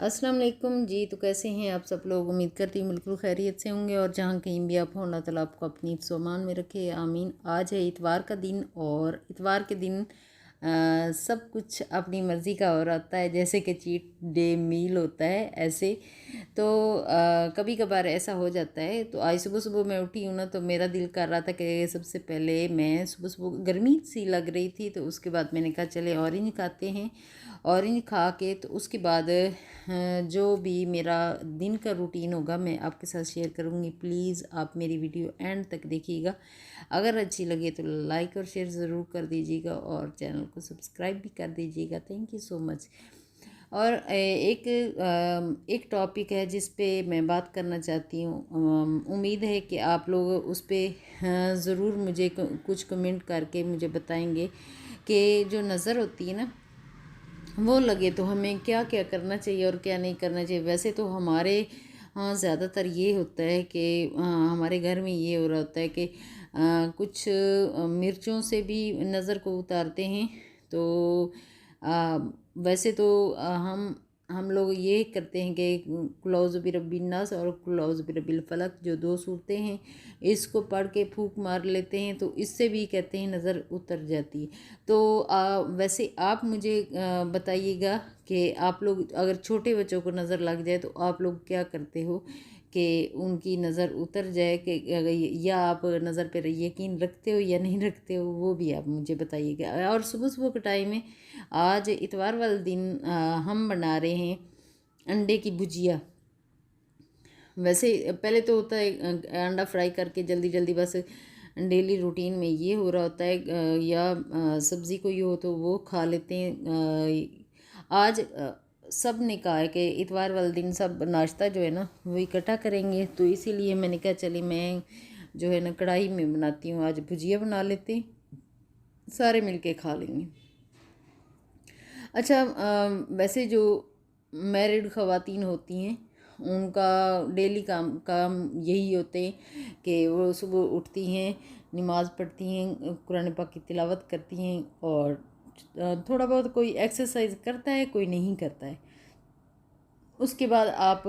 अस्सलाम वालेकुम जी। तो कैसे हैं आप सब लोग? उम्मीद करती हूँ बिल्कुल खैरियत से होंगे और जहाँ कहीं भी आप हो अल्लाह ताला आपको अपनी हिफ्ज़-ओ-अमान में रखे, आमीन। आज है इतवार का दिन और इतवार के दिन सब कुछ अपनी मर्ज़ी का हो रहता है, जैसे कि चीट डे मील होता है ऐसे। तो कभी कभार ऐसा हो जाता है। तो आज सुबह सुबह मैं उठी हूँ ना, तो मेरा दिल कर रहा था कि सबसे पहले मैं सुबह सुबह गर्मी सी लग रही थी, तो उसके बाद मैंने कहा चले ऑरेंज खाते हैं। ऑरेंज खा के तो उसके बाद जो भी मेरा दिन का रूटीन होगा मैं आपके साथ शेयर करूँगी। प्लीज़ आप मेरी वीडियो एंड तक देखिएगा। अगर अच्छी लगे तो लाइक और शेयर ज़रूर कर दीजिएगा और चैनल को सब्सक्राइब भी कर दीजिएगा। Thank you so much. और एक टॉपिक है जिस पे मैं बात करना चाहती हूँ। उम्मीद है कि आप लोग उस पर ज़रूर मुझे कुछ कमेंट करके मुझे बताएंगे कि जो नज़र होती है ना, वो लगे तो हमें क्या क्या करना चाहिए और क्या नहीं करना चाहिए। वैसे तो हमारे हाँ ज़्यादातर ये होता है कि हमारे घर में ये हो रहा होता है कि कुछ मिर्चों से भी नज़र को उतारते हैं। तो आ, वैसे तो हम लोग ये करते हैं कि कुलौज़ बिरब्बिन नास और कुलौज़ बिरब्बिल फलक, जो दो सूरतें हैं, इसको पढ़ के फूंक मार लेते हैं, तो इससे भी कहते हैं नज़र उतर जाती है। तो वैसे आप मुझे बताइएगा कि आप लोग अगर छोटे बच्चों को नज़र लग जाए तो आप लोग क्या करते हो कि उनकी नज़र उतर जाए, कि या आप नज़र पर यकीन रखते हो या नहीं रखते हो, वो भी आप मुझे बताइएगा। और सुबह सुबह के टाइम में आज इतवार वाले दिन हम बना रहे हैं अंडे की भुजिया। वैसे पहले तो होता है अंडा फ्राई करके जल्दी जल्दी, बस डेली रूटीन में ये हो रहा होता है, या सब्ज़ी कोई हो तो वो खा लेते हैं। आज सब ने कहा है कि इतवार वाले दिन सब नाश्ता जो है ना वो इकट्ठा करेंगे, तो इसीलिए मैंने कहा चलिए मैं जो है ना कढ़ाई में बनाती हूँ, आज भुजिया बना लेते हैं, सारे मिलके खा लेंगे। अच्छा, वैसे जो मैरिड ख़वातीन होती हैं उनका डेली काम काम यही होते हैं कि वो सुबह उठती हैं, नमाज़ पढ़ती हैं, कुरान पाक की तिलावत करती हैं और थोड़ा बहुत कोई एक्सरसाइज करता है, कोई नहीं करता है। उसके बाद आप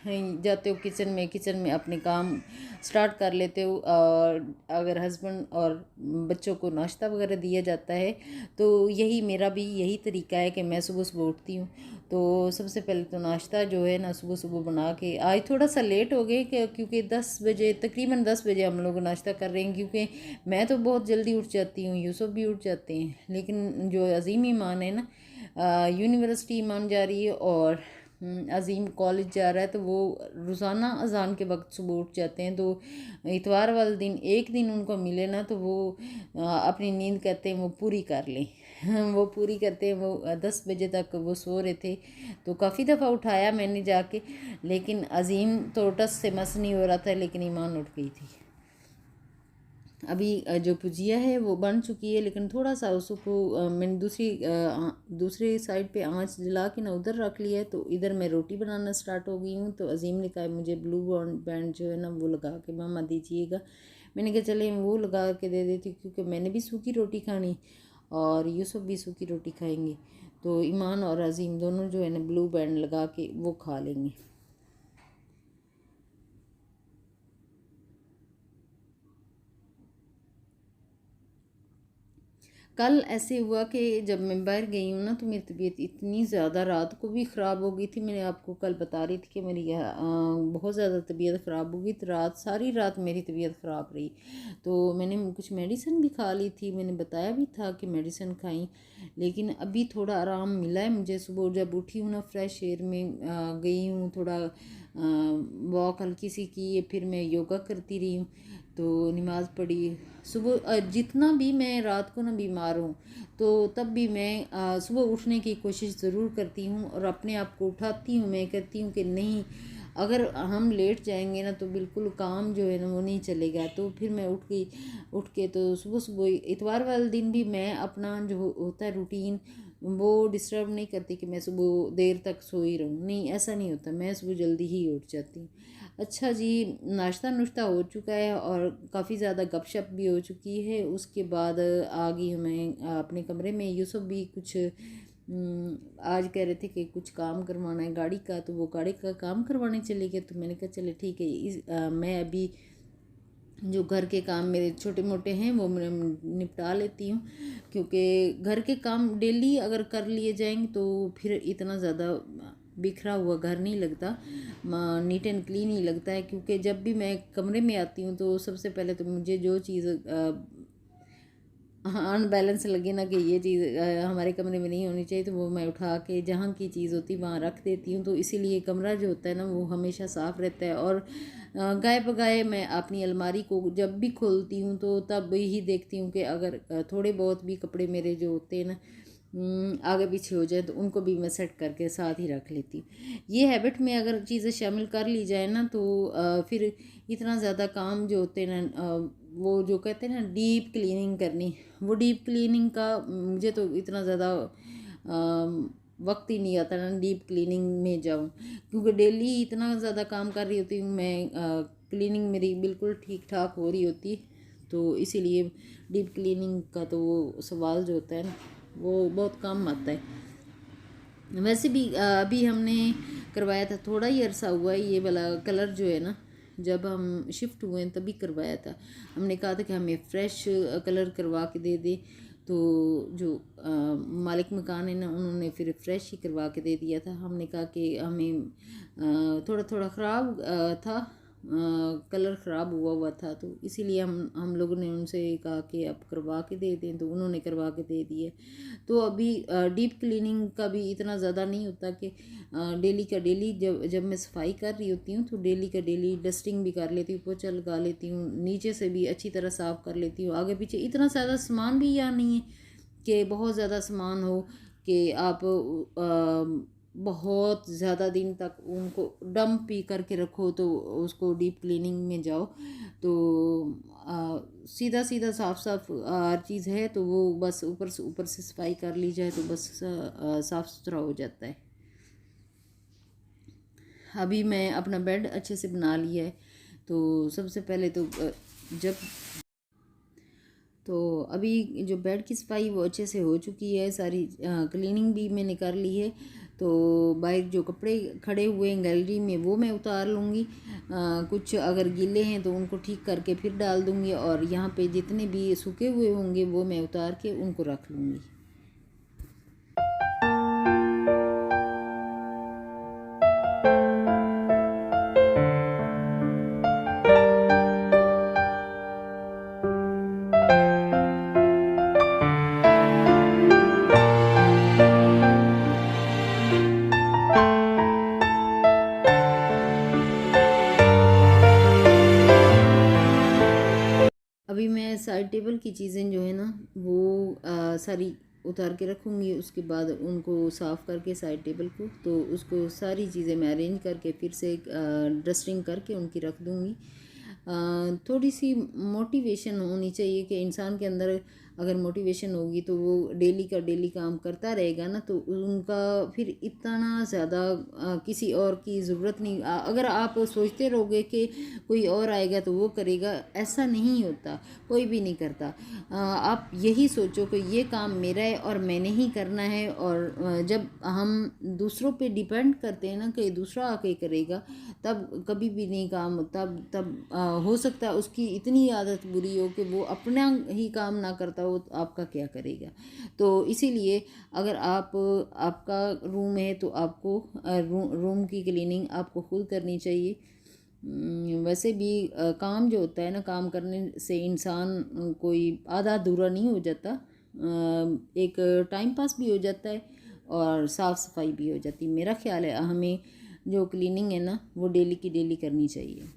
जाते हो किचन में अपने काम स्टार्ट कर लेते हो। और अगर हस्बैंड और बच्चों को नाश्ता वगैरह दिया जाता है, तो यही मेरा भी यही तरीका है कि मैं सुबह सुबह उठती हूँ, तो सबसे पहले तो नाश्ता जो है ना सुबह सुबह बना के, आज थोड़ा सा लेट हो गए क्योंकि 10 बजे, तकरीबन 10 बजे हम लोग नाश्ता कर रहे हैं, क्योंकि मैं तो बहुत जल्दी उठ जाती हूँ, यूसुफ भी उठ जाते हैं, लेकिन जो अजीम ईमान है ना, यूनिवर्सिटी ईमान जा रही है और अजीम कॉलेज जा रहा है, तो वो रोज़ाना अजान के वक्त सुबह उठ जाते हैं। तो इतवार वाले दिन एक दिन उनको मिले ना, तो वो अपनी नींद कहते हैं वो पूरी कर लें। वो पूरी करते हैं। वो 10 बजे तक वो सो रहे थे, तो काफ़ी दफ़ा उठाया मैंने जाके, लेकिन अजीम तो टस से मस नहीं हो रहा था, लेकिन ईमान उठ गई थी। अभी जो भुजिया है वो बन चुकी है, लेकिन थोड़ा सा उसको मैंने दूसरी साइड पे आंच जला के ना उधर रख लिया है, तो इधर मैं रोटी बनाना स्टार्ट हो गई हूँ। तो अजीम ने कहा मुझे ब्लू बैंड जो है ना वो लगा के मामा दीजिएगा। मैंने कहा चले वो लगा के दे देती हूँ, क्योंकि मैंने भी सूखी रोटी खानी और यूसुफ भी सूखी रोटी खाएंगे, तो ईमान और अजीम दोनों जो है ना ब्लू बैंड लगा के वो खा लेंगे। कल ऐसे हुआ कि जब मैं बाहर गई हूँ ना, तो मेरी तबीयत इतनी ज़्यादा रात को भी ख़राब हो गई थी। मैंने आपको कल बता रही थी कि मेरी बहुत ज़्यादा तबीयत ख़राब हो गई, तो सारी रात मेरी तबीयत ख़राब रही। तो मैंने कुछ मेडिसिन भी खा ली थी, मैंने बताया भी था कि मेडिसिन खाई, लेकिन अभी थोड़ा आराम मिला है मुझे। सुबह जब उठी हूँ ना, फ्रेश एयर में गई हूँ, थोड़ा वॉक हल्की सी की है, फिर मैं योगा करती रही हूँ, तो नमाज़ पढ़ी। सुबह जितना भी मैं रात को ना बीमार हूँ, तो तब भी मैं सुबह उठने की कोशिश ज़रूर करती हूँ और अपने आप को उठाती हूँ। मैं कहती हूँ कि नहीं, अगर हम लेट जाएंगे ना तो बिल्कुल काम जो है ना वो नहीं चलेगा। तो फिर मैं उठ के तो सुबह सुबह इतवार वाले दिन भी मैं अपना जो होता है रूटीन वो डिस्टर्ब नहीं करती कि मैं सुबह देर तक सोई रहूँ। नहीं, ऐसा नहीं होता, मैं सुबह जल्दी ही उठ जाती हूँ। अच्छा जी, नाश्ता नुश्ता हो चुका है और काफ़ी ज़्यादा गपशप भी हो चुकी है। उसके बाद आ गई मैं अपने कमरे में। यूसुफ भी कुछ आज कह रहे थे कि कुछ काम करवाना है गाड़ी का, तो वो गाड़ी का काम करवाने चले गए। तो मैंने कहा चले ठीक है, मैं अभी जो घर के काम मेरे छोटे मोटे हैं वो मैं निपटा लेती हूँ, क्योंकि घर के काम डेली अगर कर लिए जाएंगे तो फिर इतना ज़्यादा बिखरा हुआ घर नहीं लगता, नीट एंड क्लीन ही लगता है। क्योंकि जब भी मैं कमरे में आती हूँ तो सबसे पहले तो मुझे जो चीज़ हाँ अनबैलेंस लगे ना कि ये चीज़ हमारे कमरे में नहीं होनी चाहिए, तो वो मैं उठा के जहाँ की चीज़ होती वहाँ रख देती हूँ। तो इसीलिए कमरा जो होता है ना वो हमेशा साफ़ रहता है। और गाए बगाए मैं अपनी अलमारी को जब भी खोलती हूँ तो तब ही देखती हूँ कि अगर थोड़े बहुत भी कपड़े मेरे जो होते हैं ना आगे पीछे हो जाए तो उनको भी मैं सेट करके साथ ही रख लेती हूँ। ये हैबिट में अगर चीज़ें शामिल कर ली जाए ना तो फिर इतना ज़्यादा काम जो होते हैं ना वो जो कहते हैं ना डीप क्लीनिंग करनी, वो डीप क्लीनिंग का मुझे तो इतना ज़्यादा वक्त ही नहीं आता ना डीप क्लीनिंग में जाऊँ, क्योंकि डेली इतना ज़्यादा काम कर रही होती हूँ मैं, क्लीनिंग मेरी बिल्कुल ठीक ठाक हो रही होती। तो इसीलिए डीप क्लीनिंग का तो वो सवाल जो होता है ना वो बहुत कम आता है। वैसे भी अभी हमने करवाया था, थोड़ा ही अरसा हुआ है ये वाला कलर जो है ना, जब हम शिफ्ट हुए तभी करवाया था। हमने कहा था कि हमें फ़्रेश कलर करवा के दे दे, तो जो मालिक मकान है ना उन्होंने फिर फ्रेश ही करवा के दे दिया था। हमने कहा कि हमें थोड़ा थोड़ा ख़राब था, कलर ख़राब हुआ हुआ था, तो इसीलिए हम लोगों ने उनसे कहा कि आप करवा के दे दें, तो उन्होंने करवा के दे दिए। तो अभी डीप क्लीनिंग का भी इतना ज़्यादा नहीं होता कि डेली का डेली जब जब मैं सफाई कर रही होती हूँ तो डेली का डेली डस्टिंग भी कर लेती हूँ, पोछा लगा लेती हूँ, नीचे से भी अच्छी तरह साफ़ कर लेती हूँ। आगे पीछे इतना ज़्यादा सामान भी यहाँ नहीं है कि बहुत ज़्यादा सामान हो कि आप बहुत ज़्यादा दिन तक उनको डंप भी करके रखो तो उसको डीप क्लीनिंग में जाओ तो सीधा सीधा साफ साफ हर चीज़ है, तो वो बस ऊपर से सफाई कर ली जाए तो बस साफ़ सुथरा हो जाता है। अभी मैं अपना बेड अच्छे से बना लिया है, तो सबसे पहले तो जब तो अभी जो बेड की सफाई वो अच्छे से हो चुकी है, सारी क्लीनिंग भी मैंने कर ली है। तो बाहर जो कपड़े खड़े हुए हैं गैलरी में वो मैं उतार लूँगी, कुछ अगर गीले हैं तो उनको ठीक करके फिर डाल दूँगी, और यहाँ पे जितने भी सूखे हुए होंगे वो मैं उतार के उनको रख लूँगी। अभी मैं साइड टेबल की चीज़ें जो है ना वो सारी उतार के रखूँगी, उसके बाद उनको साफ़ करके साइड टेबल को, तो उसको सारी चीज़ें मैं अरेंज करके फिर से डस्टिंग करके उनकी रख दूँगी। थोड़ी सी मोटिवेशन होनी चाहिए कि इंसान के अंदर अगर मोटिवेशन होगी तो वो डेली का डेली काम करता रहेगा ना, तो उनका फिर इतना ज़्यादा किसी और की ज़रूरत नहीं। अगर आप सोचते रहोगे कि कोई और आएगा तो वो करेगा, ऐसा नहीं होता, कोई भी नहीं करता। आप यही सोचो कि ये काम मेरा है और मैंने ही करना है, और जब हम दूसरों पे डिपेंड करते हैं ना कि दूसरा आके करेगा, तब कभी भी नहीं काम, तब हो सकता है उसकी इतनी आदत बुरी हो कि वो अपना ही काम ना करता हो, तो आपका क्या करेगा। तो इसीलिए अगर आपका रूम है तो आपको रूम की क्लीनिंग आपको खुद करनी चाहिए। वैसे भी काम जो होता है ना, काम करने से इंसान कोई आधा अधूरा नहीं हो जाता, एक टाइम पास भी हो जाता है और साफ़ सफाई भी हो जाती है। मेरा ख्याल है हमें जो क्लीनिंग है ना वो डेली की डेली करनी चाहिए।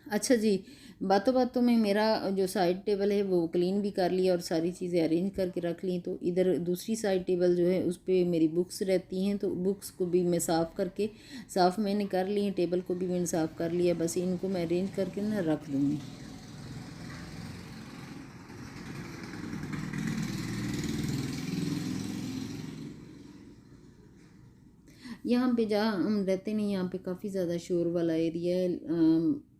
अच्छा जी, बातों बातों में मेरा जो साइड टेबल है वो क्लीन भी कर लिया और सारी चीज़ें अरेंज करके रख ली। तो इधर दूसरी साइड टेबल जो है उस पर मेरी बुक्स रहती हैं, तो बुक्स को भी मैं साफ़ करके साफ़ मैंने कर ली है, टेबल को भी मैंने साफ़ कर लिया, बस इनको मैं अरेंज करके ना रख दूँगी। यहाँ पे जहाँ हम रहते नहीं, यहाँ पे काफ़ी ज़्यादा शोर वाला एरिया है।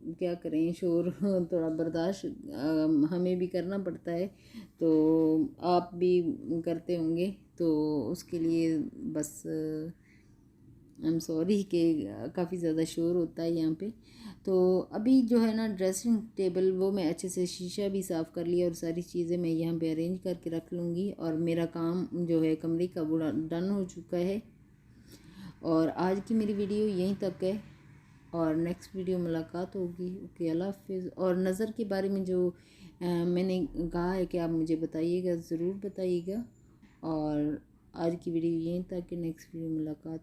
क्या करें, शोर थोड़ा बर्दाश्त हमें भी करना पड़ता है, तो आप भी करते होंगे, तो उसके लिए बस आई एम सॉरी कि काफ़ी ज़्यादा शोर होता है यहाँ पे। तो अभी जो है ना ड्रेसिंग टेबल वो मैं अच्छे से शीशा भी साफ़ कर लिया और सारी चीज़ें मैं यहाँ पे अरेंज करके रख लूँगी, और मेरा काम जो है कमरे का पूरा डन हो चुका है। और आज की मेरी वीडियो यहीं तक है, और नेक्स्ट वीडियो मुलाकात होगी। ओके, अल्लाह हाफिज़। और नज़र के बारे में जो मैंने कहा है कि आप मुझे बताइएगा, ज़रूर बताइएगा। और आज की वीडियो यहीं तक, नेक्स्ट वीडियो मुलाकात।